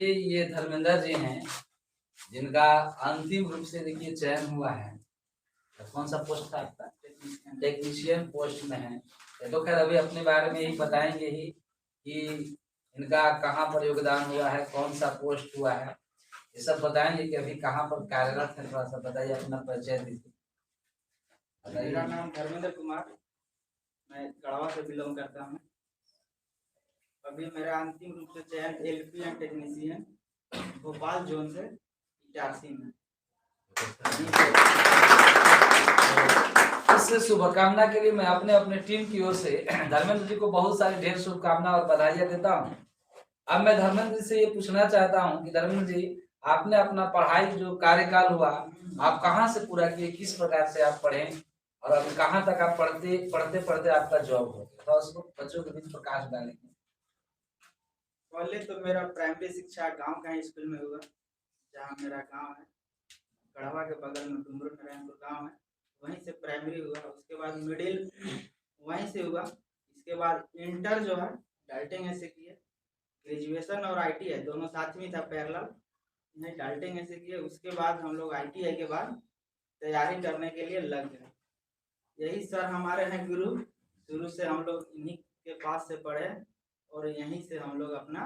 ये धर्मेंद्र जी हैं, जिनका अंतिम रूप से देखिए चयन हुआ है। तो कौन सा पोस्ट था आपका? टेक्नीशियन पोस्ट में है। ये तो खैर अभी अपने बारे में ही बताएंगे ही कि इनका कहाँ पर योगदान हुआ है, कौन सा पोस्ट हुआ है, ये सब बताएंगे कि अभी कहाँ पर कार्यरत है। थोड़ा सा बताइए, अपना परिचय दीजिए। मेरा नाम धर्मेंद्र कुमार, मैं गढ़वा से बिलोंग करता हूँ। अभी मेरा अंतिम रूप से चयन LP and technician Bhopal zone से इटारसी में। इस शुभकामना के लिए मैं अपने अपने टीम की ओर से धर्मेंद्र जी को बहुत सारी ढेर शुभकामना और बधाइयाँ देता हूँ। अब मैं धर्मेंद्र जी से ये पूछना चाहता हूँ कि धर्मेंद्र जी, आपने अपना पढ़ाई जो कार्यकाल हुआ, आप कहाँ से पूरा किए, किस प्रकार से आप पढ़े और अभी कहाँ तक आप पढ़ते पढ़ते पढ़ते आपका जॉब हो गया, तो उसको बच्चों के बीच प्रकाश डालेंगे। पहले तो मेरा प्राइमरी शिक्षा गांव का ही स्कूल में हुआ, जहाँ मेरा गांव है गढ़वा के बगल में डुमरू नारायणपुर गांव है, वहीं से प्राइमरी हुआ। उसके बाद मिडिल वहीं से हुआ। इसके बाद इंटर जो है डाल्टन से किए। ग्रेजुएशन और ITI दोनों साथ में था पैरेलल, नहीं डाल्टन से किए। उसके बाद हम लोग ITI के बाद तैयारी करने के लिए लग गए। यही सर हमारे हैं गुरु, शुरू से हम लोग इन्हीं के पास से पढ़े और यहीं से हम लोग अपना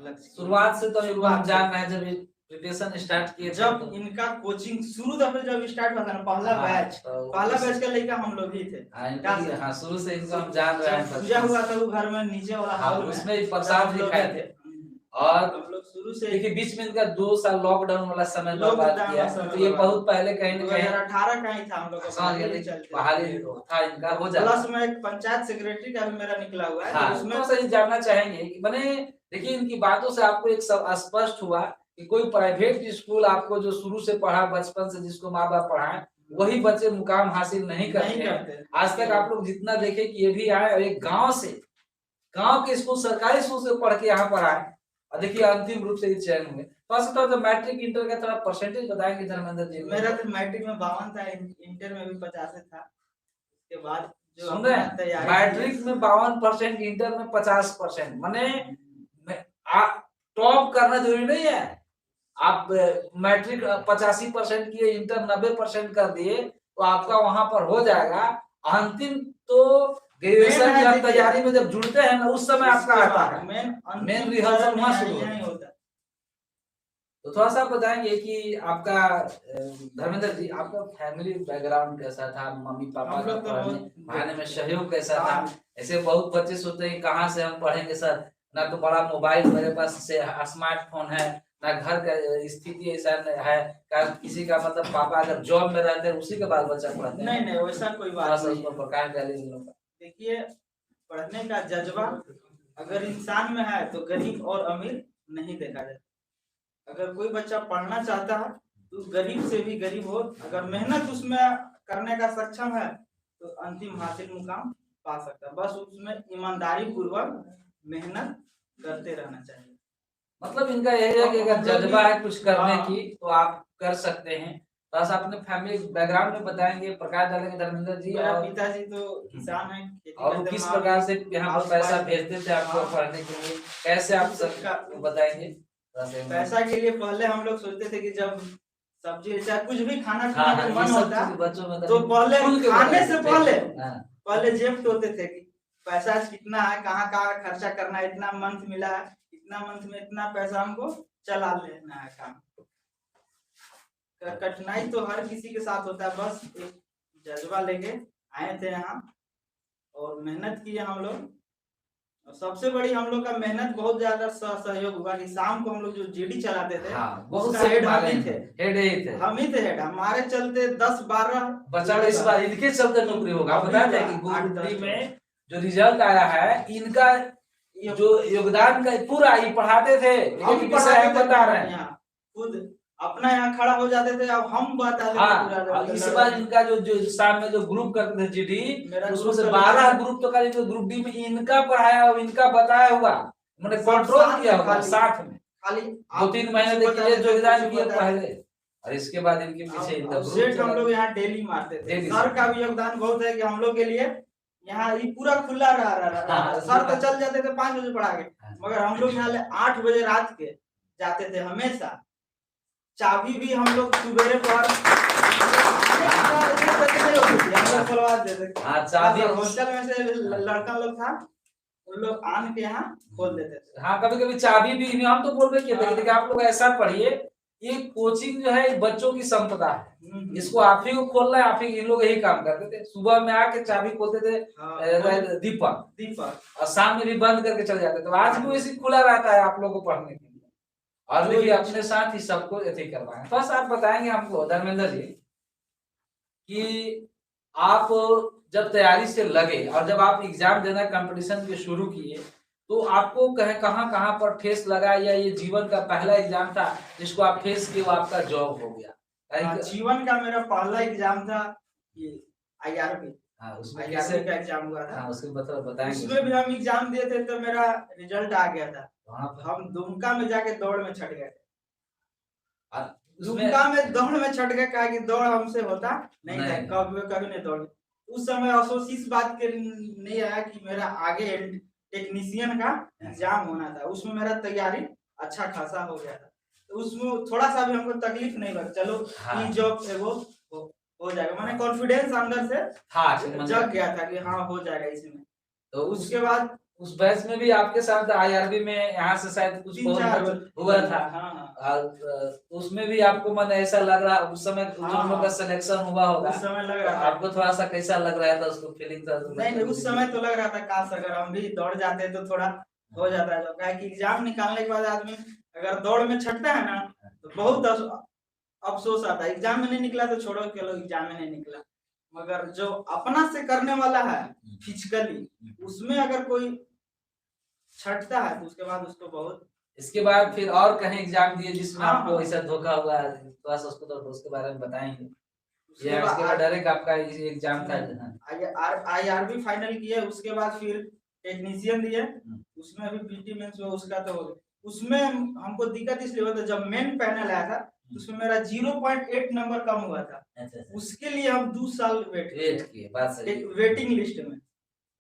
लक्ष्य शुरुआत से तो हम जान रहे हैं, जब प्रिपरेशन स्टार्ट किए, जब इनका कोचिंग शुरू जब स्टार्ट हुआ था ना, पहला बैच का लड़का हम लोग ही थे। हाँ, शुरू से इनको हम जान रहे हैं। पूजा हुआ था वो घर में नीचे वाला हॉल में, उसमें प्रसाद भी खाए थे। और हम लोग शुरू से देखिए बीच में इनका 2 साल लॉकडाउन वाला समय बर्बाद किया, तो ये बहुत पहले कहीं न कहीं 2018 का ही था हम लोग का बहाली था इनका हो जाता। प्लस में एक पंचायत सेक्रेटरी का भी मेरा निकला हुआ है। हाँ, उसमें सही जानना चाहेंगे कि बने देखिए इनकी बातों से आपको एक सब स्पष्ट हुआ कि कोई प्राइवेट स्कूल आपको जो शुरू से पढ़ा बचपन से, जिसको माँ बाप पढ़ाए, वही बच्चे मुकाम हासिल नहीं करते हैं। आज तक आप लोग जितना देखे कि ये भी आए और एक गांव से, गांव के स्कूल, सरकारी स्कूल से पढ़ के यहाँ पर आए और देखिए अंतिम रूप से चयन हुए। तो मैट्रिक इंटर का थोड़ा परसेंटेज बताएंगे धर्मेंद्र जी। मेरा तो मैट्रिक में 52 था, इंटर में भी 50 था। उसके बाद जो सुन रहे हैं, मैट्रिक में 52%, इंटर में 50%, माने टॉप करना जरूरी नहीं है। आप मैट्रिक 85% किए, इंटर 90% कर दिए, तो आपका वहां पर हो जाएगा। अंतिम तो ग्रेजुएशन की तैयारी में जब जुड़ते हैं ना, उस समय आपका आता है मेन रिहर्सल वहां शुरू होता है। तो थोड़ा सा बताएंगे कि आपका धर्मेंद्र जी, आपका फैमिली बैकग्राउंड कैसा था, मम्मी पापा का पढ़ाने में सहयोग कैसा था? ऐसे बहुत बच्चे सोचते हैं कहाँ से हम पढ़ेंगे सर, ना तो बड़ा मोबाइल मेरे पास से स्मार्टफोन है, ना घर का स्थिति ऐसा है, किसी का मतलब पापा अगर जॉब में रहते हैं उसी के बाल बच्चा पढ़ते हैं। नहीं वैसा कोई बात नहीं है। प्रकाश डालिए। देखिए, पढ़ने का जज्बा अगर इंसान में है तो गरीब और अमीर नहीं देखा जाता। अगर कोई बच्चा पढ़ना चाहता है तो गरीब से भी गरीब हो, अगर मेहनत उसमें करने का सक्षम है तो अंतिम हासिल मुकाम पा सकता है। बस उसमें ईमानदारी पूर्वक मेहनत करते रहना चाहिए। मतलब इनका यही है कि अगर जज्बा है कुछ करने की तो आप कर सकते हैं। बस अपने फैमिली बैकग्राउंड में बताएंगे, प्रकाश डालेंगे धर्मेंद्र जी। और पिताजी तो किसान हैं, और किस प्रकार से यहाँ पर पैसा भेजते थे आपको पढ़ने के लिए, कैसे आप सबका बताएंगे? पैसा के लिए पहले हम लोग सोचते थे कि जब सब्जी चाहे कुछ भी खाना खाने का मन होता बच्चों में, तो पहले खाने से पहले जेब टोलते थे कि पैसा कितना है, कहाँ कहाँ खर्चा करना है, इतना मंथ मिला है, इतना मंथ में इतना पैसा हमको चला लेना है काम। कठिनाई तो हर किसी के साथ होता है, बस एक जज्बा लेके आए थे यहाँ और मेहनत किए हम लोग। सबसे बड़ी हम लोग का मेहनत बहुत ज्यादा सहयोग हुआ कि शाम को हम लोग जो GD चलाते थे, बहुत हेड हम ही थे। हमारे चलते 10-12 बच्चा इस बार इनके चलते नौकरी होगा। बता दें कि गुरुकुल में जो रिजल्ट आया है, इनका जो योगदान का पूरा ही पढ़ाते थे, हम बता रहे हैं खुद अपना यहाँ खड़ा हो जाते थे। अब हम बता दें इस बार इनका जो शाम में जो ग्रुप करते थे GD, उसमें से 12 ग्रुप तो खाली ग्रुप D में इनका पढ़ाया और इनका बताया हुआ, मैंने कंट्रोल किया हुआ साथ में। खाली 2-3 महीने देखिए जो योगदान किया पहले, और इसके बाद इनके पीछे इनका ग्रुप हम लोग यहाँ डेली मारते थे। सर का भी योगदान बहुत है कि हम लोग के लिए यहाँ ये पूरा खुला रहा। सर तो चल जाते थे 5 बजे पढ़ा के, मगर हम लोग यहाँ 8 बजे रात के जाते थे हमेशा। चाबी भी हम लोग सुबेरे पर खुलवा देते थे। हाँ चाबी हॉस्टल में से लड़का लोग था, उन लोग आन के यहाँ खोल देते थे। हाँ कभी कभी चाबी भी हम तो बोल रहे किए थे हाँ। लेकिन आप लोग ऐसा पढ़िए, ये कोचिंग जो है बच्चों की संपदा है, इसको आप ही को खोलना है, आप ही इन लोग यही काम करते थे। सुबह में आके चाबी खोलते थे दीपक, और शाम में भी बंद करके चले जाते थे। तो आज भी वैसे खुला रहता है आप लोगों को पढ़ने के लिए, और देखिए अपने साथ ही सबको यही करवाएं। बस आप बताएंगे हमको धर्मेंद्र जी कि आप जब तैयारी से लगे और जब आप एग्जाम देना कंपटीशन के शुरू किए, तो आपको कहाँ पर ठेस लगा, या ये जीवन का पहला एग्जाम था जिसको आप फेस किए वो आपका जॉब हो गया? जीवन का मेरा पहला एग्जाम था ये IRB। हाँ उसमें IRB का एग्जाम हुआ था। हाँ उसके बताएंगे। उसमें भी हम एग्जाम दिए थे तो मेरा रिजल्ट आ गया था। वहाँ पर हम दुमका में जाके दौड़ में छट गए थे। उसमें दुमका में दौड़ में छट गए, कहा कि दौड़ हमसे होता नहीं था, कभी नहीं दौड़। उस समय अफसोस इस बात के नहीं आया कि मेरा आगे टेक्नीशियन का एग्जाम होना था, उसमें मेरा तैयारी अच्छा खासा हो गया था। तो उसमें थोड़ा सा भी हमको तकलीफ नहीं लगा, चलो ये जॉब है वो हो जाएगा, मैंने कॉन्फिडेंस अंदर से जग गया था कि हाँ हो जाएगा इसमें। तो उसके बाद उस बैच में भी आपके साथ IRB में यहाँ से शायद कुछ हुआ था। हाँ। उसमें भी आपको मन ऐसा लग रहा उस समय उन लोग का सिलेक्शन हुआ होगा, उस समय लग रहा था आपको थोड़ा सा कैसा लग रहा था, उसको फीलिंग था? नहीं उस समय तो लग रहा था काश अगर हम भी दौड़ जाते तो थोड़ा हो जाता है। क्या कि एग्जाम निकालने के बाद आदमी अगर दौड़ में छटता है ना तो बहुत अफसोस आता है। एग्जाम में नहीं निकला तो छोड़ो, चलो एग्जाम में नहीं निकला, मगर जो अपना से करने वाला है फिजिकली, उसमें अगर कोई छटता है तो उसके बाद उसको बहुत। इसके बाद फिर और कहीं एग्जाम दिए जिसमें आपको ऐसा धोखा हुआ, थोड़ा सा उसको तो उसके बारे में बताएंगे। ये उसके बाद डायरेक्ट आपका एग्जाम था IRB फाइनल किए, उसके बाद फिर टेक्नीशियन दिए, उसमें भी PT मेंस हुआ, उसका तो उसमें हमको दिक्कत इसलिए हुआ था जब मेन पैनल आया था उसमें मेरा 0.8 नंबर कम हुआ था। उसके लिए हम 2 साल वेट किए, बात सही, वेटिंग लिस्ट में,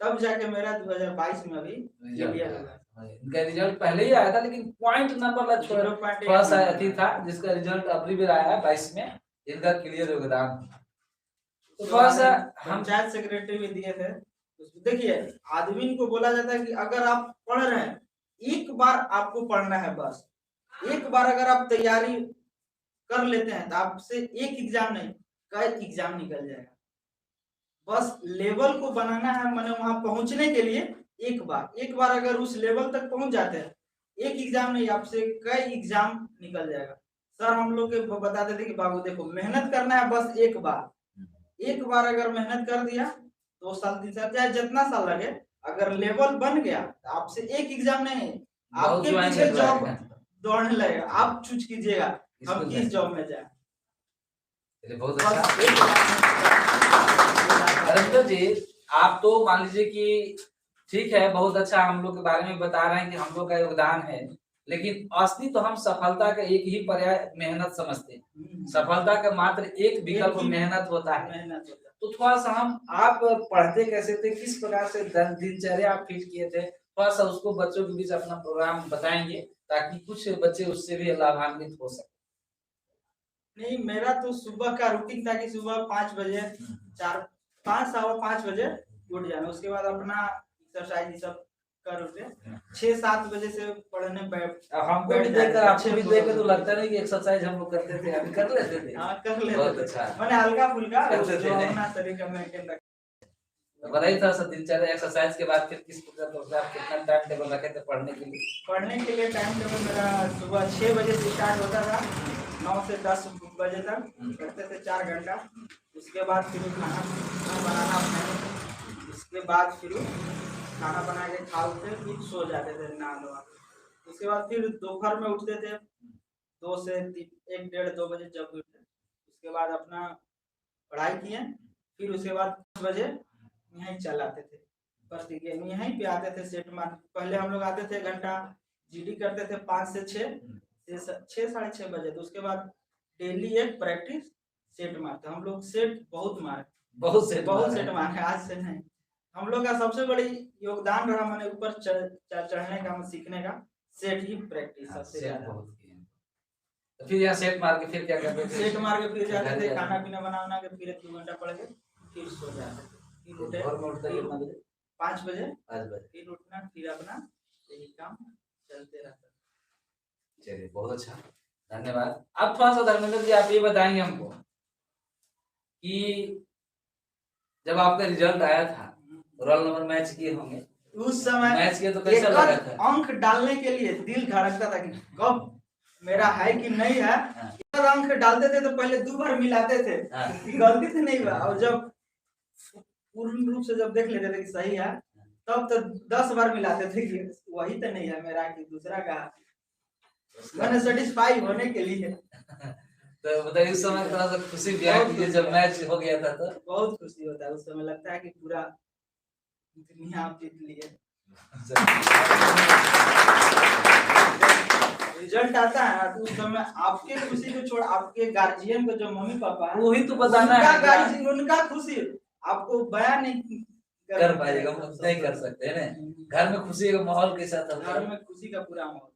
तब जाके मेरा 2022 में अभी क्लियर हुआ। इनका रिजल्ट पहले ही आया था लेकिन पॉइंट नंबर थोड़ा सा अथी था, जिसका रिजल्ट अभी भी आया है 22 में, इनका क्लियर योगदान। तो थोड़ा सा हम पंचायत सेक्रेटरी भी दिए थे। देखिए आदमी को बोला जाता है कि अगर आप पढ़ रहे हैं, एक बार आपको पढ़ना है, बस एक बार अगर आप तैयारी कर लेते हैं तो आपसे एक एग्जाम नहीं कई एग्जाम निकल जाएगा। बस लेवल को बनाना है, मैंने वहां पहुंचने के लिए एक बार अगर उस लेवल तक पहुंच जाते हैं, एक एग्जाम नहीं आपसे कई एग्जाम निकल जाएगा। सर हम लोग के बताते थे कि बाबू देखो मेहनत करना है, बस एक बार अगर मेहनत कर दिया 2 साल 3 साल चाहे जितना साल लगे, अगर लेवल बन गया तो आपसे एक एग्जाम नहीं, आपके पीछे जॉब दौड़ने लगेगा। आप चूज कीजिएगा हम किस जॉब में जाए। बहुत अच्छा जी, आप तो मान लीजिए कि ठीक है, बहुत अच्छा हम लोग के बारे में बता रहे हैं कि हम लोग का योगदान है, लेकिन असली तो हम सफलता का एक ही पर्याय मेहनत समझते हैं। सफलता का मात्र एक विकल्प मेहनत होता है। तो थोड़ा सा हम आप पढ़ते कैसे थे, किस प्रकार से दिनचर्या आप फिट किए थे, थोड़ा सा उसको बच्चों के बीच अपना प्रोग्राम बताएंगे ताकि कुछ बच्चे उससे भी लाभान्वित हो सके। नहीं मेरा तो सुबह का रूटीन था कि सुबह 5 बजे 5:15 बजे उठ जाना, उसके बाद अपना एक्सरसाइज सब कर उठे 6-7 बजे से पढ़ने बैठ। हमको भी देखकर आपको भी देखकर तो लगता नहीं कि एक्सरसाइज हम लोग करते थे, अभी कर लेते थे। हाँ कर लेते बहुत अच्छा, मैंने हल्का फुल्का करते थे अपना शरीर का मेंटेन रखा। बताइए थोड़ा सा दिनचर्या, एक्सरसाइज के बाद फिर किस प्रकार आप कितना टाइम टेबल रखे थे पढ़ने के लिए? पढ़ने के लिए टाइम टेबल मेरा सुबह 6 बजे से स्टार्ट होता था, 9 से 10 बजे तक करते थे 4 घंटा। उसके बाद फिर खाना बनाना, उसके बाद फिर खाना बना के खा उठते फिर सो जाते थे नहा धोआ। उसके बाद फिर दोपहर में उठते थे 2 से 1 डेढ़ 2 बजे जब उठते, उसके बाद अपना पढ़ाई किए, फिर उसके बाद 5 बजे यहीं चल आते थे, बस यहीं पे आते थे सेट मार। पहले हम लोग आते थे घंटा GD करते थे 5 से 6 साढ़े 6 बजे। तो उसके बाद डेली एक प्रैक्टिस सेट मारते हम लोग, सेट बहुत सेट मारे, आज से नहीं। हम लोग का सबसे बड़ी योगदान रहा मैंने ऊपर चढ़ने का, सीखने का, सेट ही प्रैक्टिस सबसे ज्यादा। तो फिर यहाँ सेट मार के फिर क्या करते थे? सेट मार के फिर जाते घर थे, जाते खाना थे। पीना बना के फिर 2 घंटा पढ़ के फिर सो जाते थे। फिर उठे भोर में उठते कितना बजे? 5 बजे, 5 बजे। फिर उठना, फिर अपना यही काम चलते रहता। चलिए बहुत अच्छा, धन्यवाद। अब थोड़ा सा धर्मेंद्र जी आप ये बताएंगे हमको कि जब आपका रिजल्ट आया था, रोल नंबर मैच किए होंगे, उस समय मैच किए तो कैसा एक लगा था? अंक डालने के लिए दिल धड़कता था कि कब मेरा है कि नहीं है। हाँ। एक अंक डालते थे तो पहले 2 बार मिलाते थे हाँ। कि गलती से नहीं हुआ, और जब पूर्ण रूप से जब देख लेते थे कि सही है, तब तो 10 बार मिलाते थे कि वही तो नहीं है मेरा कि दूसरा का। मैंने सेटिस्फाई होने के लिए तो बताइए उस समय थोड़ा सा खुशी भी आई कि ये जब मैच हो गया था तो? बहुत खुशी होता है। उस समय लगता है कि पूरा दुनिया आप जीत लिए। रिजल्ट आता है ना, तो उस समय आपके खुशी को छोड़ आपके गार्जियन को, जो मम्मी पापा है, वही तो बताना है उनका गार्जियन, उनका खुशी आपको बयान नहीं कर पाएगा, हम नहीं कर सकते हैं ना। घर में खुशी का माहौल कैसा था? घर में खुशी का पूरा माहौल।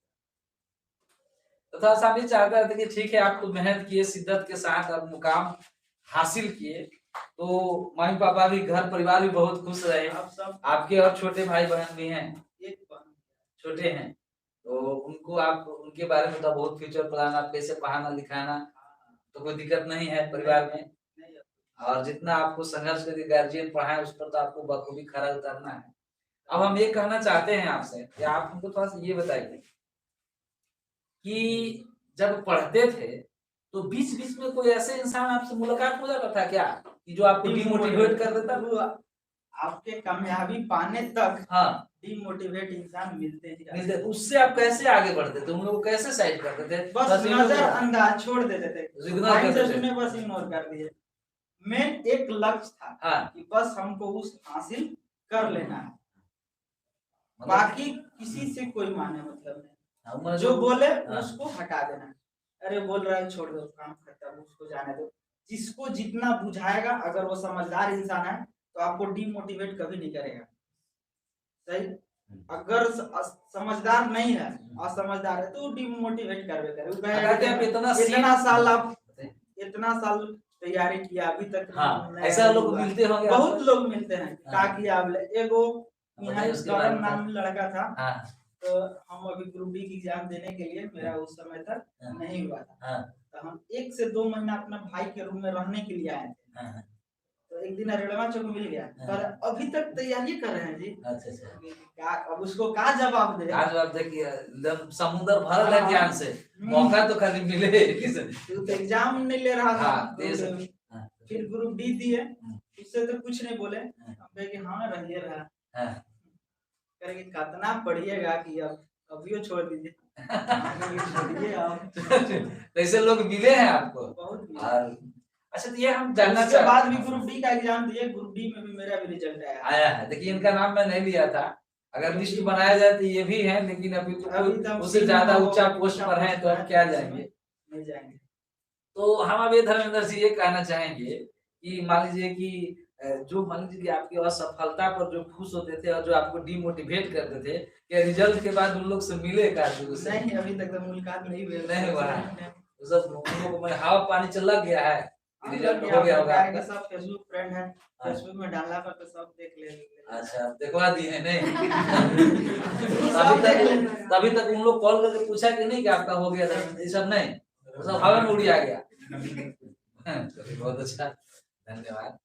तो थोड़ा सा भी चाहता था कि ठीक है आप तो मेहनत किए, शिद्दत के साथ आप मुकाम हासिल किए, तो मम्मी पापा भी, घर परिवार भी बहुत खुश रहे। आप सब आपके और छोटे भाई बहन भी हैं, एक बहन छोटे हैं, तो उनको आप उनके बारे में तो बहुत फ्यूचर प्लान, आप कैसे पढ़ाना लिखाना, तो कोई दिक्कत नहीं है परिवार में। नहीं है। और जितना आपको संघर्ष करके गार्जियन पढ़ाए उस पर तो आपको बखूबी खरा उतरना है। अब हम ये कहना चाहते हैं आपसे कि आप हमको थोड़ा सा ये बताइए कि जब पढ़ते थे तो बीच बीच में कोई ऐसे इंसान आपसे मुलाकात हो जाता था क्या कि जो आपको डिमोटिवेट कर देता? वो आपके कामयाबी पाने तक हाँ, डिमोटिवेट इंसान मिलते ही रहते मिलते, उससे आप कैसे आगे बढ़ते थे? उन लोगों को कैसे साइड करते थे? बस नजरअंदाज छोड़ देते थे, इग्नोर माइंड करते से थे। सुने बस इग्नोर कर दिए। मेन एक लक्ष्य था हाँ, कि बस हमको उस हासिल कर लेना है, मतलब बाकी किसी से कोई माने मतलब नहीं। हमारा जो बोले हाँ। उसको हटा देना। अरे बोल रहा है छोड़ दो, काम खत्म, उसको जाने दो। जिसको जितना बुझाएगा, अगर वो समझदार इंसान है तो आपको डिमोटिवेट कभी नहीं करेगा। सही। अगर समझदार नहीं है, असमझदार है, तो डिमोटिवेट करबे करे। वो कहेगा अगर कि आप इतना साल तैयारी किया अभी तक हाँ, नहीं ऐसा लोग हुआ। मिलते होंगे बहुत आपको? लोग मिलते हैं हाँ। ताकि आप एगो यहाँ बताइए उसके बारे करण में। नाम लड़का था, हाँ, तो हम अभी ग्रुप डी की एग्जाम देने के लिए, मेरा उस समय तक हाँ। नहीं हुआ था, हाँ, तो हम 1 से 2 महीना अपना भाई के रूम में रहने के लिए आए थे। हाँ, तो एक दिन रेलवा चौक मिल गया, हाँ। पर अभी तक तैयारी कर रहे हैं जी। अच्छा अच्छा। अब उसको क्या जवाब दे? आज आप देखिए एकदम समुद्र भरल है हाँ। ज्ञान से, मौका तो खाली मिले किसे। तू तो एग्जाम नहीं ले रहा था। हाँ, तो फिर ग्रुप डी दिए, उससे तो कुछ नहीं बोले, हम कहे कि हाँ रहिए रहा। हाँ। करेंगे कितना पढ़िएगा कि अब अभी छोड़ दीजिए। छोड़िए आप। तो ऐसे लोग मिले हैं आपको? बहुत मिले। और अच्छा, तो ये हम जानना उसके बाद भी ग्रुप डी का एग्जाम दिए, ग्रुप डी में भी मेरा भी रिजल्ट आया है। देखिए इनका नाम मैं नहीं लिया था, अगर लिस्ट बनाया जाए तो ये भी है, लेकिन अभी तो कोई उससे ज्यादा ऊंचा पोस्ट पर है, तो अब क्या जाएंगे? नहीं जाएंगे। तो हम अब ये धर्मेंद्र जी ये कहना चाहेंगे कि मान लीजिए कि जो मान लीजिए कि आपकी असफलता पर जो खुश होते थे और जो आपको डिमोटिवेट करते थे, क्या रिजल्ट के बाद उन लोग से मिले का? नहीं, अभी तक तो मुलाकात नहीं हुई। नहीं हुआ है। तो सब उन लोगों में हवा पानी चल लग गया है, रिजल्ट हो गया होगा आपका? सब फेसबुक फ्रेंड है, फेसबुक में डालना पर तो सब देख ले। अच्छा, दिखवा दिए हैं नहीं? तभी तक उन लोग कॉल करके पूछा कि नहीं कि आपका हो गया था? ये सब नहीं, सब हवा में उड़ आ गया। बहुत अच्छा, धन्यवाद।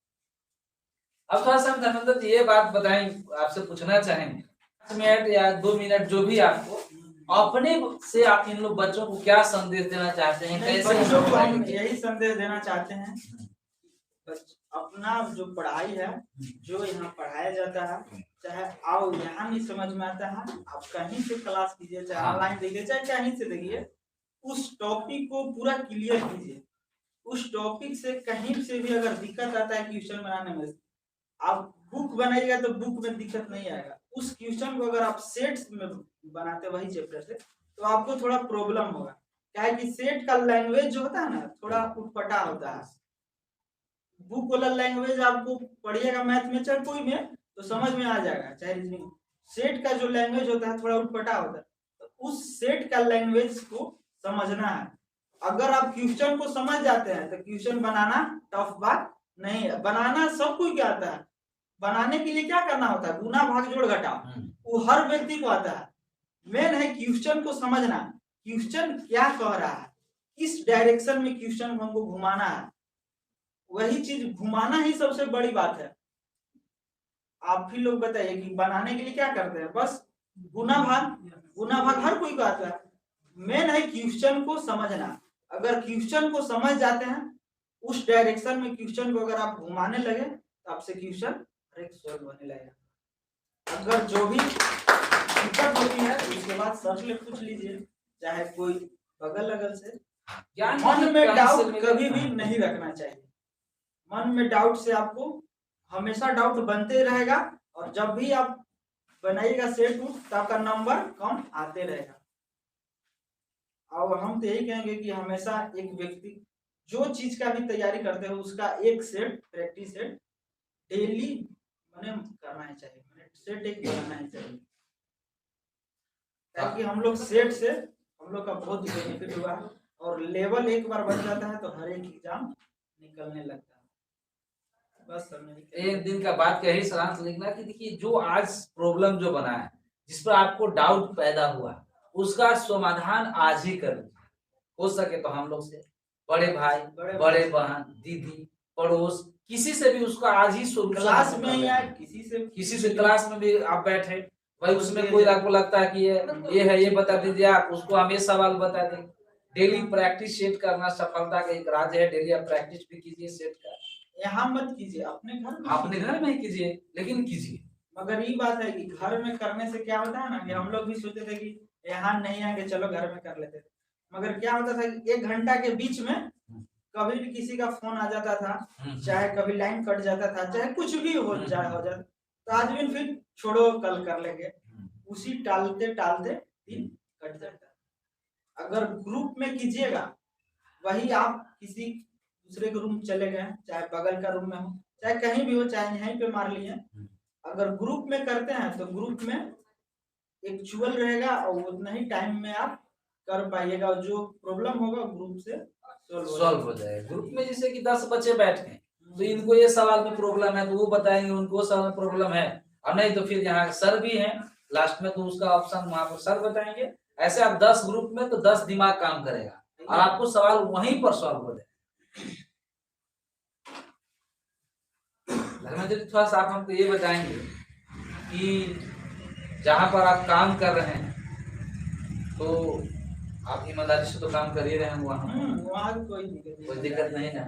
अब थोड़ा सा हम धर्मेंद्र जी ये बात बताएं, आपसे पूछना चाहेंगे, 5 मिनट या 2 मिनट जो भी आपको, अपने से आप इन लोग बच्चों को क्या संदेश देना चाहते हैं? कैसे बच्चों को हम यही संदेश देना चाहते हैं, अपना जो पढ़ाई है, जो यहाँ पढ़ाया जाता है, चाहे आओ यहाँ नहीं समझ में आता है, आप कहीं से क्लास कीजिए, चाहे ऑनलाइन देखिए, चाहे कहीं से देखिए, उस टॉपिक को पूरा क्लियर कीजिए। उस टॉपिक से कहीं से भी अगर दिक्कत आता है क्वेश्चन बनाने में, आप बुक बनाइएगा तो बुक में दिक्कत नहीं आएगा। उस क्वेश्चन को अगर आप सेट में बनाते वही चैप्टर से, तो आपको थोड़ा प्रॉब्लम होगा, क्या है कि सेट का लैंग्वेज जो होता है ना, थोड़ा उटपटा होता है। बुक वाला लैंग्वेज आपको पढ़िएगा मैथ में चाहे कोई में, तो समझ में आ जाएगा, चाहे रीजनिंग। सेट का जो लैंग्वेज होता है थोड़ा उटपटा होता है, तो उस सेट का लैंग्वेज को समझना है। अगर आप क्वेश्चन को समझ जाते हैं तो क्वेश्चन बनाना टफ बात नहीं है। बनाना सब कोई क्या आता है, बनाने के लिए क्या करना होता है, गुना भाग जोड़ घटाव, वो हर व्यक्ति को आता है। मेन है क्वेश्चन को समझना, क्वेश्चन क्या कह रहा है, किस डायरेक्शन में क्वेश्चन को हमको घुमाना है, वही चीज घुमाना ही सबसे बड़ी बात है। आप भी लोग बताइए कि बनाने के लिए क्या करते हैं, बस गुना भाग हर कोई को आता है। मेन है क्वेश्चन को समझना। अगर क्वेश्चन को समझ जाते हैं, उस डायरेक्शन में क्वेश्चन को अगर आप घुमाने लगे तो आपसे क्वेश्चन हर एक सॉल्व होने लगेगा। अगर जो भी दिक्कत होती है उसके बाद सर से पूछ लीजिए, चाहे कोई बगल अगल से। मन में डाउट कभी भी नहीं रखना चाहिए। मन में डाउट से आपको हमेशा डाउट बनते रहेगा, और जब भी आप बनाइएगा सेट तो आपका नंबर कम आते रहेगा। और हम तो यही कहेंगे कि हमेशा एक व्यक्ति जो चीज का भी तैयारी करते हो उसका एक सेट प्रैक्टिस सेट डेली मैंने करना ही चाहिए, मैंने सेट एक बनाना ही चाहिए, ताकि हम लोग सेट से हम लोग का बहुत बेनिफिट हुआ है। और लेवल एक बार बन जाता है तो हर एक एग्जाम निकलने लगता है। बस एक दिन का बात का ही सारांश लिखना कि देखिए जो आज प्रॉब्लम जो बना है, जिस पर आपको डाउट पैदा हुआ, उसका समाधान आज ही कर लीजिए। हो सके तो हम लोग से, बड़े भाई, बड़े बहन, दीदी, पड़ोस, किसी से भी उसका आज ही क्लास में या किसी से क्लास में भी आप बैठे भाई, उसमें कोई आपको लगता है कि ये है, ये बता दीजिए, आप उसको हम ये सवाल बता दें। डेली प्रैक्टिस सेट करना सफलता का एक राज है। डेली आप प्रैक्टिस भी कीजिए सेट का। यहाँ मत कीजिए, अपने घर में कीजिए, लेकिन कीजिए। मगर ये बात है कि घर में करने से क्या होता है ना, कि हम लोग भी सोचते थे कि यहाँ नहीं आएंगे, चलो घर में कर लेते थे। मगर क्या होता था कि 1 घंटा के बीच में कभी भी किसी का फोन आ जाता था, चाहे कभी लाइन कट जाता था, चाहे कुछ भी हो जाता, तो आज भी फिर छोड़ो कल कर लेंगे, उसी टालते टालते दिन कट जाता है। अगर ग्रुप में कीजिएगा, वही आप किसी दूसरे के रूम चले गए, चाहे बगल का रूम में हो, चाहे कहीं भी हो, चाहे यहीं पे मार लिए, अगर ग्रुप में करते हैं तो ग्रुप में एक्चुअल रहेगा और उतना ही टाइम में आप कर पाइएगा, और जो प्रॉब्लम होगा ग्रुप से सॉल्व हो जाएगा। ग्रुप में जैसे कि 10 बच्चे बैठे हैं, तो इनको ये सवाल में प्रॉब्लम है तो वो बताएंगे, उनको सवाल में प्रॉब्लम है, और नहीं तो फिर यहाँ सर भी हैं लास्ट में, तो उसका ऑप्शन वहां पर सर बताएंगे। ऐसे आप 10 ग्रुप में तो 10 दिमाग काम करेगा और आपको सवाल वहीं पर सॉल्व हो जाएगा। थोड़ा सा आप हमको ये बताएंगे कि जहाँ पर आप काम कर रहे हैं तो आप ईमानदारी से तो काम कर ही रहे हैं, वहाँ कोई दिक्कत नहीं है।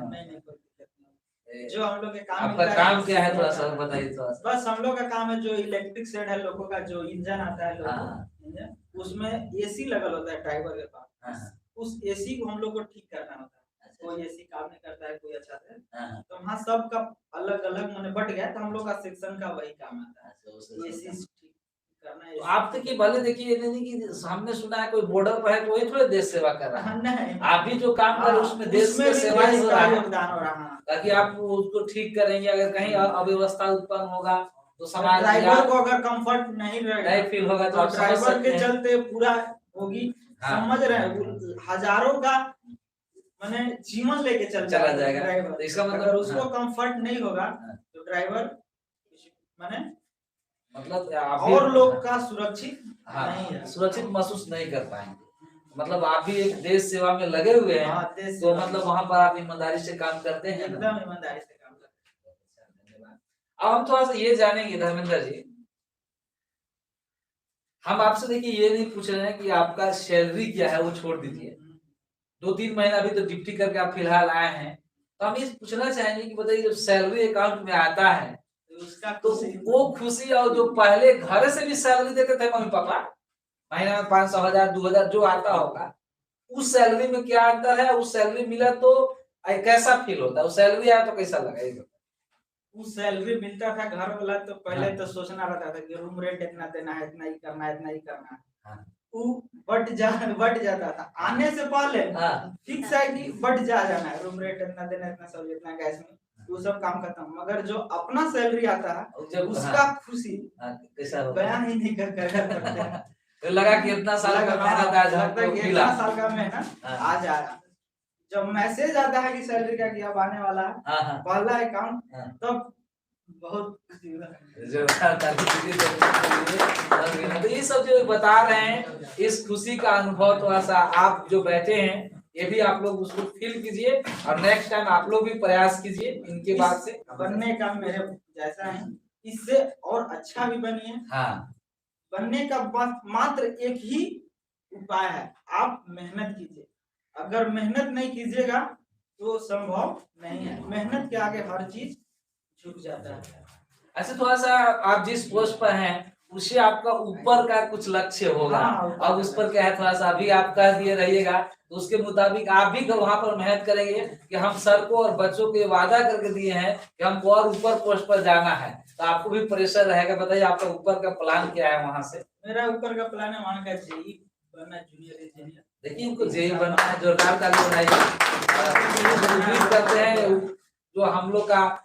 जो हम लोग के काम, आपका काम क्या है थोड़ा सा बताइए। थोड़ा सा बस हम लोग का काम है, जो इलेक्ट्रिक सेट है लोगों का, जो इंजन आता है लोगों, उसमें एसी लगल होता है ड्राइवर के पास, उस एसी को हम लोग को ठीक करना होता है। कोई एसी काम नहीं करता है, कोई अच्छा से, तो वहाँ सबका अलग अलग मैंने बट गया, तो हम लोग का सेक्शन का वही काम आता है, एसी ठीक करना है। आप तो कि भले देखिए ये नहीं कि हमने सुना है कोई बॉर्डर पर है तो वही थोड़े देश सेवा कर रहा है, नहीं, आप भी जो काम कर रहे हैं उसमें देश की सेवा ही हो रहा है, योगदान हो रहा है, ताकि आप उसको ठीक करेंगे। अगर कहीं अव्यवस्था उत्पन्न होगा तो समाज ड्राइवर को अगर कंफर्ट नहीं रहेगा, नहीं फील होगा तो ड्राइवर के चलते पूरा होगी, समझ रहे हैं, हजारों का मैंने जीवन लेके चला जाएगा ड्राइवर। तो इसका मतलब अगर उसको कंफर्ट नहीं होगा तो ड्राइवर मैंने मतलब और लोग का सुरक्षित नहीं है, सुरक्षित महसूस नहीं कर पाएंगे। मतलब आप भी एक देश सेवा में लगे हुए हैं, तो मतलब वहाँ पर आप ईमानदारी से काम करते हैं, एकदम ईमानदारी से काम करते हैं। अब हम थोड़ा सा ये जानेंगे धर्मेंद्र जी, हम आपसे देखिए ये नहीं पूछ रहे हैं कि आपका सैलरी क्या है, वो छोड़ दीजिए, 2-3 महीना भी तो ड्यूटी करके आप फिलहाल आए हैं, तो हम ये पूछना चाहेंगे कि बताइए जब सैलरी अकाउंट में आता है उसका तो वो खुशी, और जो पहले घर से भी सैलरी देते थे मम्मी पापा, महीना में 500, 1000, 2000 जो आता होगा, उस सैलरी में क्या अंतर है? उस सैलरी मिला तो कैसा फील होता है? उस सैलरी आया तो कैसा लगा? उस सैलरी मिलता था घर वाला तो पहले तो सोचना रहता था कि रूम रेंट इतना देना है, इतना ही करना है, इतना ही करना है, वो बढ़ जाता था। आने से पहले फिक्स है कि बढ़ जाना है, रूम रेंट इतना देना, इतना सब, इतना गैस में, वो सब काम खत्म। मगर जो अपना सैलरी आता है उसका खुशी बयान ही नहीं कर सकते। तो लगा कि इतना साल का मेहनत आज हमको मिला, इतना साल का मेहनत आज आया, जब मैसेज आता है कि सैलरी का कि अब आने वाला है, हाँ हाँ पहला अकाउंट, हाँ। तब बहुत खुशी हुआ। तो ये सब जो बता रहे हैं, इस खुशी का अनुभव थोड़ा सा आप जो बैठे हैं ये भी आप लोग उसको फील कीजिए, और नेक्स्ट टाइम आप लोग भी प्रयास कीजिए इनके बाद से बनने का मेरे जैसा है, इससे और अच्छा भी बनिए। हाँ बनने का मात्र एक ही उपाय है, आप मेहनत कीजिए। अगर मेहनत नहीं कीजिएगा तो संभव नहीं है। मेहनत के आगे हर चीज झुक जाता है। ऐसे थोड़ा सा आप जिस पोस्ट पर हैं उससे आपका ऊपर का कुछ लक्ष्य होगा, हाँ, अब उस पर क्या है थोड़ा सा अभी आप कह दिए रहिएगा, तो उसके मुताबिक आप भी वहां पर मेहनत करेंगे कि हम सर को और बच्चों को ये वादा करके दिए हैं कि हमको और ऊपर पोस्ट पर जाना है, तो आपको भी प्रेशर रहेगा। बताइए आपका ऊपर का प्लान क्या है वहां से? मेरा ऊपर का प्लान है वहां का जेई बनना, जूनियर इंजीनियर। देखिए इनको जेई बनना है, जोरदार ताली बजाइए। उम्मीद करते हैं जो हम लोग का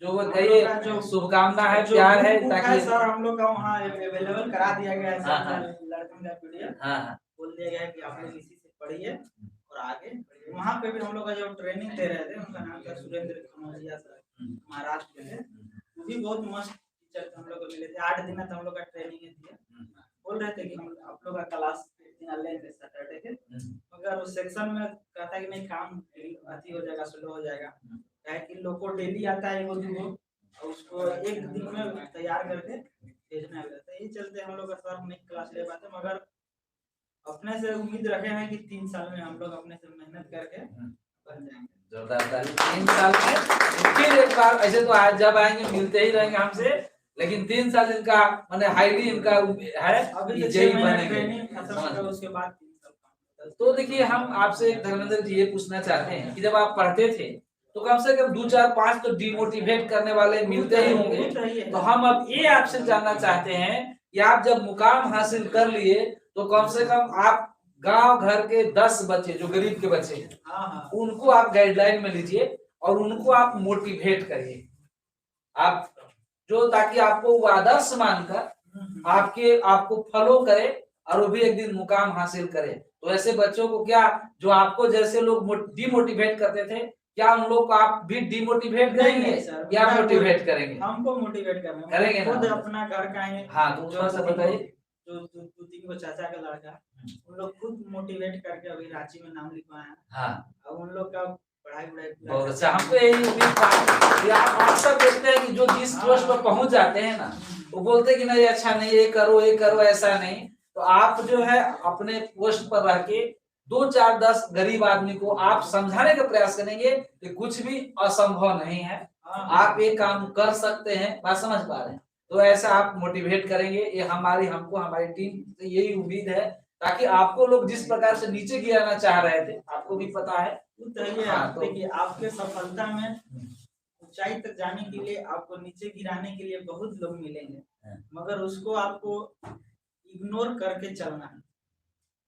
जो वो कहिए शुभकामना है, प्यार है, ताकि सर हम लोग का वहाँ अवेलेबल करा दिया गया है। हाँ, लड़कों का पीडीएफ हाँ बोल दिया गया है कि आप लोग इसी से पढ़िए और आगे बढ़िए। वहाँ पे भी हम लोग का जो ट्रेनिंग दे रहे थे, उनका नाम था सुरेंद्र खनौजिया सर, महाराष्ट्र के थे। वो भी बहुत मस्त टीचर हम लोग को मिले थे। 8 दिन तक हम लोग का ट्रेनिंग दिया। बोल रहे थे कि हम आप लोग का क्लास लेंगे सैटरडे के, मगर उस सेक्शन में कहता है कि नहीं काम अति हो जाएगा, स्लो हो जाएगा, क्या है कि लोग को डेली आता है वो दूगो और उसको एक दिन में तैयार करके भेजना है। यही चलते हम लोग का सर नहीं क्लास ले पाते, मगर अपने से उम्मीद रखे हैं कि 3 साल में हम लोग अपने से मेहनत करके बन जाएंगे। जोरदार 3 साल में फिर एक बार ऐसे तो आज जब आएंगे मिलते ही रहेंगे हमसे, लेकिन 3 साल इनका माने हाईली इनका है अभी कि तो जेई 6 महीने बनेंगे। ट्रेनिंग खत्म होगा, उसके बाद 3 साल काम। तो देखिए हम आपसे धर्मेंद्र जी ये पूछना चाहते हैं कि जब आप पढ़ते थे तो कम से कम 2 4 5 तो डिमोटिवेट करने वाले मिलते ही होंगे, तो हम अब ये आपसे जानना चाहते हैं कि आप जब मुकाम हासिल कर लिए तो कम से कम आप गांव घर के 10 बच्चे जो गरीब के बच्चे हैं, हाँ उनको आप गाइडलाइन में लीजिए और उनको आप मोटिवेट करिए, आप जो ताकि आपको वो आदर्श मानकर आपको फॉलो करे और वो भी एक दिन मुकाम हासिल करे। तो ऐसे बच्चों को क्या जो आपको जैसे लोग डिमोटिवेट करते थे, क्या उन लोग को आप भी डिमोटिवेट करेंगे या मोटिवेट करेंगे? हमको मोटिवेट करेंगे ना? खुद अपना घर का है। हाँ तो थोड़ा सा बताइए। जो 2-3 को चाचा का लड़का, उन लोग खुद मोटिवेट करके अभी रांची में नाम लिखवाए हैं। हाँ अब उन लोग का पढ़ाई बहुत अच्छा। हमको यही उम्मीद था कि आप अक्सर देखते हैं कि जो जिस पोस्ट पर पहुंच जाते हैं ना, वो बोलते हैं कि नहीं अच्छा नहीं, ये करो ऐसा नहीं। तो आप जो है अपने पोस्ट पर रह के 2 4 10 गरीब आदमी को आप समझाने का प्रयास करेंगे कि कुछ भी असंभव नहीं है, आप ये काम कर सकते हैं। बात समझ पा रहे हैं? तो ऐसा आप मोटिवेट करेंगे, ये हमको हमारी टीम से यही उम्मीद है, ताकि आपको लोग जिस प्रकार से नीचे गिराना चाह रहे थे, आपको भी पता है हाँ, तो देखिए आपके सफलता में ऊंचाई तक जाने के लिए आपको नीचे गिराने के लिए बहुत लोग मिलेंगे, मगर उसको आपको इग्नोर करके चलना है।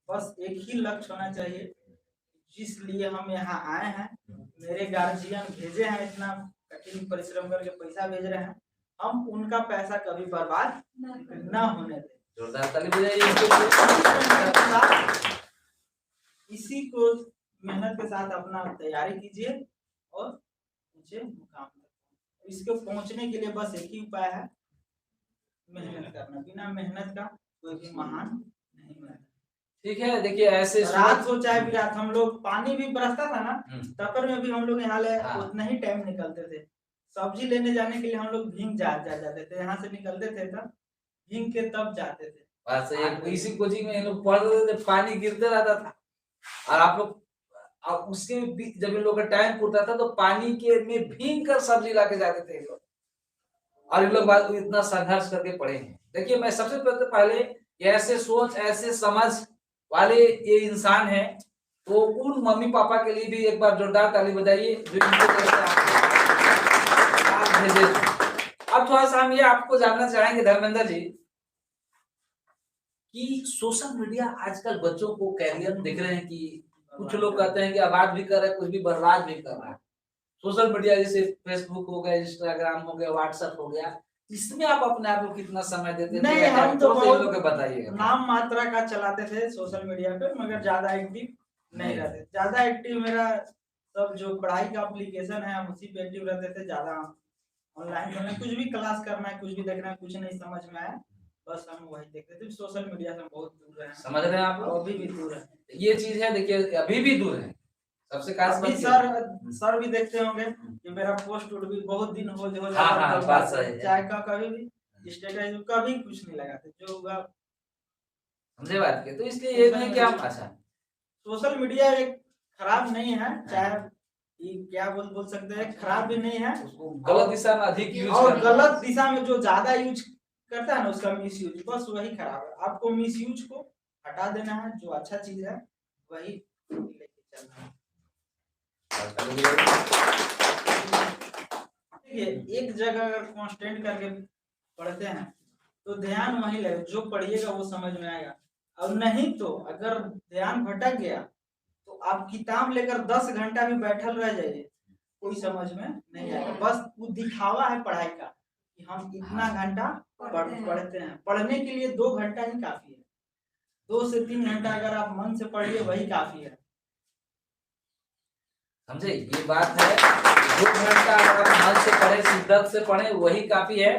बस एक ही लक्ष्य होना चाहिए, जिस लिए हम यहाँ आए हैं, मेरे गार्जियन भेजे हैं, इतना कठिन परिश्रम करके पैसा भेज रहे हैं, हम उनका पैसा कभी बर्बाद न होने दें। जोरदार ताली बजाइए। इसी को मेहनत के साथ अपना तैयारी कीजिए और ऊंचे मुकाम तक। इसको पहुंचने के लिए बस एक ही उपाय है, मेहनत करना। बिना मेहनत का कोई भी महान नहीं बनता। ठीक है, देखिए ऐसे रात हो चाहे भी रात, हम लोग पानी भी बरसता था ना, तकर में भी हम लोग यहाँ ले उतना ही टाइम निकलते थे। सब्जी लेने जाने के लिए हम लोग भीग जाते थे, यहाँ से निकलते थे तब भीग के तब जाते थे। बात सही है। इसी कोचिंग में लोग पढ़ते थे, पानी गिरते रहता था और आप लोग उसके जब इन लोग का टाइम पूरता था तो पानी के में भीग कर सब्जी ला के जाते थे लोग, और इन लोग इतना संघर्ष करके पढ़े हैं। देखिए मैं सबसे पहले ऐसे सोच ऐसे समझ वाले ये इंसान है, तो उन मम्मी पापा के लिए भी एक बार जोरदार ताली बजाइए जो इनको भेजे। अब थोड़ा सा हम ये आपको जानना चाहेंगे धर्मेंद्र जी कि सोशल मीडिया आजकल बच्चों को कैरियर दिख रहे हैं कि कुछ लोग कहते हैं कि आबाद भी कर रहे हैं, कुछ भी बर्बाद भी कर रहा है। सोशल मीडिया जैसे फेसबुक हो गया, इंस्टाग्राम हो गया, व्हाट्सएप हो गया, इसमें आप अपने आप को कितना समय देते थे? नहीं, हम तो बताइए। नाम मात्रा का चलाते थे सोशल मीडिया पे, मगर ज्यादा एक्टिव नहीं रहते। ज्यादा एक्टिव मेरा सब जो पढ़ाई का एप्लीकेशन है हम उसी पे एक्टिव रहते थे। ज्यादा ऑनलाइन में कुछ भी क्लास करना है, कुछ भी देखना है, कुछ नहीं समझ में आया बस हम वही देखते थे। सोशल मीडिया से हम बहुत दूर रहे हैं। समझ रहे हैं आप लोग? अभी भी दूर है। ये चीज है, देखिए अभी भी दूर है। सबसे खास अभी बात ये है। सर भी देखते होंगे कि मेरा पोस्ट उठ भी बहुत दिन हो जाता हाँ, हाँ, है, बात सही है। चाहे का कभी भी स्टेटस कभी कुछ नहीं लगाते, जो हुआ समझे बात के। तो इसलिए ये नहीं कि हम अच्छा सोशल मीडिया एक खराब नहीं है, चाहे ये क्या बोल सकते हैं, खराब भी नहीं है, उसको गलत दिशा में अधिक यूज और गलत दिशा में जो ज्यादा यूज करता है ना उसका मिस यूज, बस वही खराब है। आपको मिस यूज को हटा देना है, जो अच्छा चीज है वही लेके चलना है। देखिए एक जगह अगर कांस्टेंट करके पढ़ते हैं तो ध्यान वहीं लगे, जो पढ़िएगा वो समझ में आएगा। और नहीं तो अगर ध्यान भटक गया तो आप किताब लेकर 10 घंटा भी बैठल रह जाइए, कोई समझ में नहीं आएगा। बस वो दिखावा है पढ़ाई का कि हम इतना घंटा पढ़ते हैं। पढ़ने के लिए 2 घंटा ही काफी है। 2 से 3 घंटा अगर आप मन से पढ़िए वही काफी है। समझे, ये बात है। 2 घंटा अगर मन से पढ़े, शिद्दत से पढ़े वही काफी है।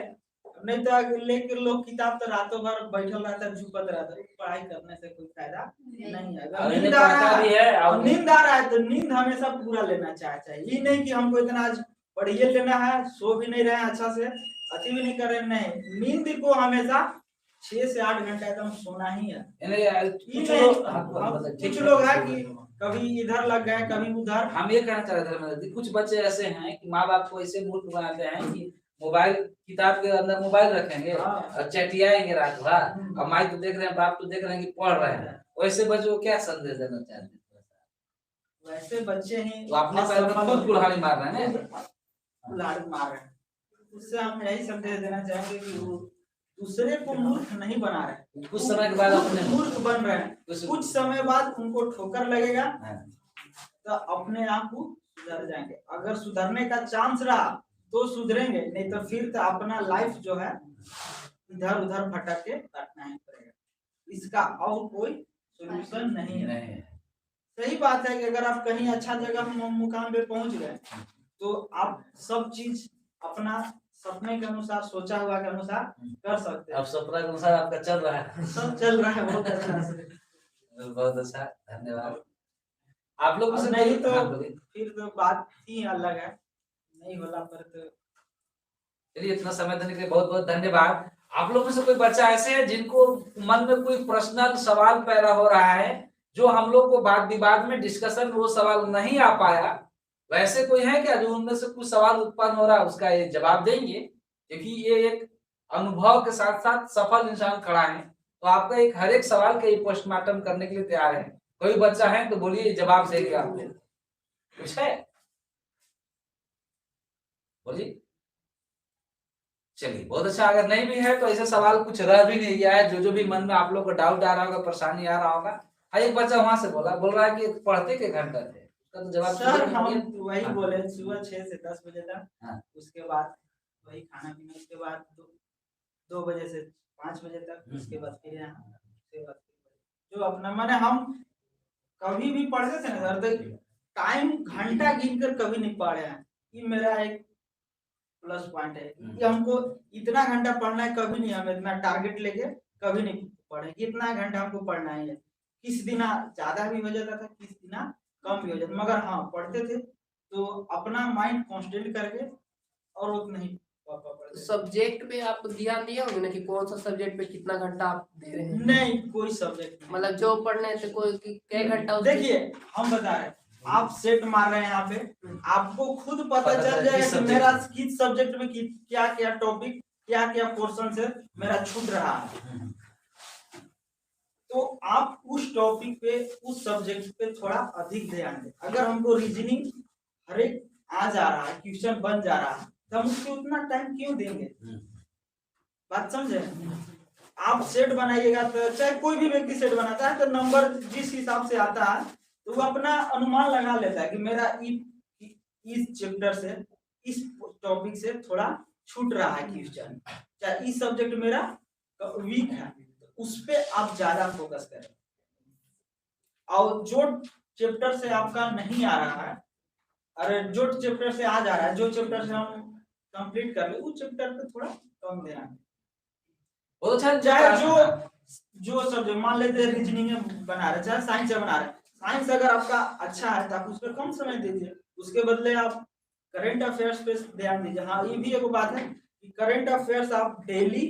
नहीं तो लेकर लोग किताब तो रातों भर बैठल रहता है, झुकत रहता है, पढ़ाई करने से कोई फायदा नहीं है। अगर नींद आ रहा है तो नींद हमेशा पूरा लेना चाहिए। ये नहीं कि हमको इतना आज पढ़िए लेना है, सो भी नहीं रहे अच्छा से, अति भी नहीं कर रहे, नहीं, नींद को हमेशा 6 से 8 घंटा एकदम सोना ही है। कुछ लोग है कि कभी इधर लग गए कभी उधर। हम ये कहना चाह रहे थे, कुछ बच्चे ऐसे हैं कि माँ बाप को ऐसे मूर्ख बनाते हैं कि मोबाइल, किताब के अंदर मोबाइल रखेंगे और चटियाएंगे रात भर, और माई तो देख रहे हैं, बाप तो देख रहे हैं कि पढ़ रहे हैं। वैसे बच्चों को क्या संदेश देना चाहते हैं? वैसे बच्चे ही तो अपने पैर में खुद कुल्हाड़ी मार रहे हैं, कुल्हाड़ी मार रहे हैं। उससे हम यही संदेश देना चाहेंगे कि वो दूसरे को मूर्ख नहीं बना रहे, कुछ समय के बाद अपने मूर्ख बन रहे हैं। कुछ समय बाद उनको ठोकर लगेगा तो अपने आप को सुधर जाएंगे। अगर सुधरने का चांस रहा तो सुधरेंगे, नहीं तो फिर तो अपना लाइफ जो है इधर उधर भटक के काटना ही पड़ेगा। इसका और कोई सोल्यूशन नहीं है। सही बात है कि अगर आप कहीं अच्छा जगह मुकाम पे पहुंच गए तो आप सब चीज अपना सपने के अनुसार, सोचा हुआ के अनुसार कर सकते हैं। अब सपना के अनुसार आपका चल रहा है, सब चल रहा है बहुत अच्छा से। बहुत अच्छा, धन्यवाद। आप लोग से नहीं तो फिर तो बात ही अलग है, नहीं होला पर तो। चलिए, इतना समय देने के लिए बहुत बहुत धन्यवाद। आप लोग में से कोई बच्चा ऐसे है जिनको मन में कोई पर्सनल सवाल पैदा हो रहा है, जो हम लोग को वाद विवाद में डिस्कशन में वो सवाल नहीं आ पाया, वैसे कोई है क्या जो उनमें से कुछ सवाल उत्पन्न हो रहा है, उसका ये जवाब देंगे? क्योंकि ये एक अनुभव के साथ साथ सफल इंसान खड़ा है, तो आपका एक हर एक सवाल का पोस्टमार्टम करने के लिए तैयार है। कोई बच्चा है तो बोलिए, जवाब देंगे आपको। कुछ है? बोलिए। चलिए, बहुत अच्छा। अगर नहीं भी है तो ऐसे सवाल कुछ रह भी नहीं गया है, जो भी मन में आप लोग को डाउट आ रहा होगा, परेशानी आ रहा होगा। एक बच्चा वहां से बोल रहा है कि पढ़ते के घंटा थे, उसका तो जवाब सर हम वही बोले, सुबह 6 से 10 बजे तक, उसके बाद वही खाना पीना, उसके बाद 2 बजे से 5 बजे तक, उसके बाद फिर यहाँ, उसके बाद जो अपना माने हम कभी भी पढ़ते थे ना सर, तो टाइम घंटा गिनकर कभी नहीं पढ़े हैं। ये मेरा एक प्लस पॉइंट है कि हमको इतना घंटा पढ़ना है, कभी नहीं हम इतना टारगेट लेके कभी नहीं पढ़े इतना घंटा हमको पढ़ना ही है। किस दिन ज्यादा भी हो जाता था, किस दिन कम भी हो जाता, मगर हाँ पढ़ते थे तो अपना माइंड कांस्टेंट करके, और उतना ही सब्जेक्ट पे आप ध्यान दिए होंगे ना कि कौन सा सब्जेक्ट पे कितना घंटा आप दे रहे हैं? नहीं, कोई सब्जेक्ट मतलब जो पढ़ने से कोई क्या घंटा। देखिए हम बता रहे हैं, आप सेट मार रहे हैं यहाँ पे, आपको खुद पता चल जाएगा कि मेरा किस सब्जेक्ट में क्या क्या टॉपिक, क्या क्या पोर्शन से मेरा छूट रहा है। तो आप उस टॉपिक पे, उस सब्जेक्ट पे थोड़ा अधिक ध्यान दें। अगर हमको रीजनिंग हर एक आ जा रहा है, क्वेश्चन बन जा रहा है, तो हम उसको उतना टाइम क्यों देंगे? बात समझे? आप सेट बनाइएगा तो, चाहे कोई भी व्यक्ति सेट बनाता है तो नंबर जिस हिसाब से आता है तो वो अपना अनुमान लगा लेता है कि मेरा इस चैप्टर से, इस टॉपिक से थोड़ा छूट रहा है क्वेश्चन, चाहे इस सब्जेक्ट मेरा वीक है, उस पे आप ज्यादा फोकस करें। और जो चैप्टर से आपका नहीं आ रहा है, अरे जो चैप्टर से आ जा रहा है, जो चैप्टर से हम कंप्लीट कर ले, उस चैप्टर पे थोड़ा कम देना है। वो अच्छा चाहे जो सब्जेक्ट मान लेते हैं रीजनिंग बना रहे, चाहे साइंस बना रहे, साइंस अगर आपका अच्छा है तो आप उस पर कम समय दीजिए, उसके बदले आप करंट अफेयर्स पे ध्यान दीजिए। हाँ, ये भी एक बात है कि करंट अफेयर्स आप डेली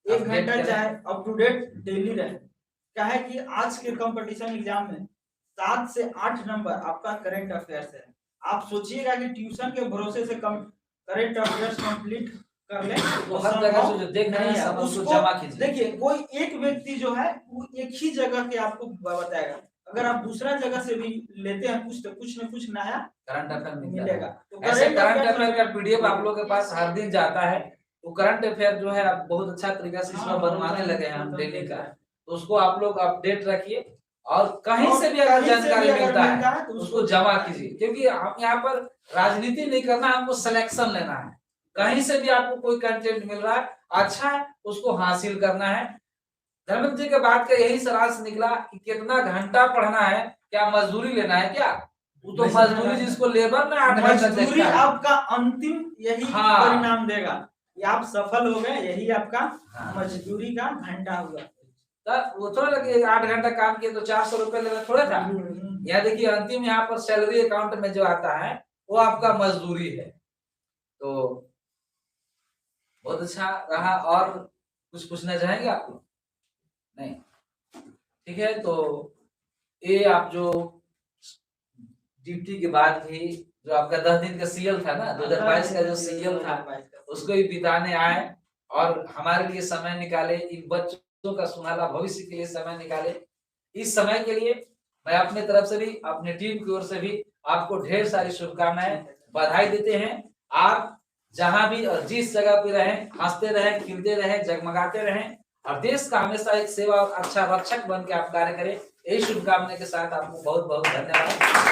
1 घंटा चाहे अप टू डेट डेली रहे। क्या है कि आज के कंपटीशन एग्जाम में 7 से 8 नंबर आपका करंट अफेयर्स है। आप सोचिएगा कि ट्यूशन के भरोसे से कम करंट अफेयर्स कंप्लीट कर ले तो हर जगह से जो देख रहे हैं सब उसको जमा कीजिए। देखिए, कोई एक व्यक्ति जो है वो एक ही जगह के आपको बताएगा, अगर आप दूसरा जगह से भी लेते हैं कुछ, तो कुछ न कुछ नया करंट अफेयर मिलेगा। तो ऐसे करंट अफेयर का पीडीएफ आप लोगों के पास हर दिन जाता है, तो करंट अफेयर जो है आप बहुत अच्छा तरीका से इसमें बनवाने लगे हैं हम डेली का, तो उसको आप लोग अपडेट रखिए और कहीं से भी अगर जानकारी मिलता है तो उसको जमा कीजिए, क्योंकि हम यहाँ पर राजनीति नहीं करना, हमको सिलेक्शन लेना है। कहीं से भी आपको कोई कंटेंट मिल रहा है अच्छा है, उसको हासिल करना है। धर्मेंद्र जी के बात का यही सारांश निकला कि कितना घंटा पढ़ना है, क्या मजदूरी लेना है क्या? वो तो मजदूरी जिसको लेबर में 8 घंटा मजदूरी आपका अंतिम यही परिणाम देगा कि आप सफल हो गए, यही आपका मजदूरी का घंटा होगा। वो थोड़ा लगे 8 घंटा काम किए तो 400 रुपए लेना थोड़ा था। यह देखिए अंतिम यहाँ पर सैलरी अकाउंट में जो आता है वो आपका मजदूरी है। तो बहुत अच्छा रहा। और कुछ पूछना चाहेंगे आप लोग? नहीं, ठीक है। तो ये आप जो ड्यूटी के बाद भी जो आपका 10 दिन का सीएल था ना, 2022 का जो सीएल था उसको भी बिताने आए और हमारे लिए समय निकाले, इन बच्चों का सुनहरा भविष्य के लिए समय निकाले। इस समय के लिए मैं अपने तरफ से भी, अपने टीम की ओर से भी आपको ढेर सारी शुभकामनाएं, बधाई देते हैं। आप जहां भी और जिस जगह पे रहें, हंसते रहें, खिलते रहें, जगमगाते रहें और देश का हमेशा एक सेवा और अच्छा रक्षक बन के आप कार्य करें। यही शुभकामना के साथ आपको बहुत बहुत धन्यवाद।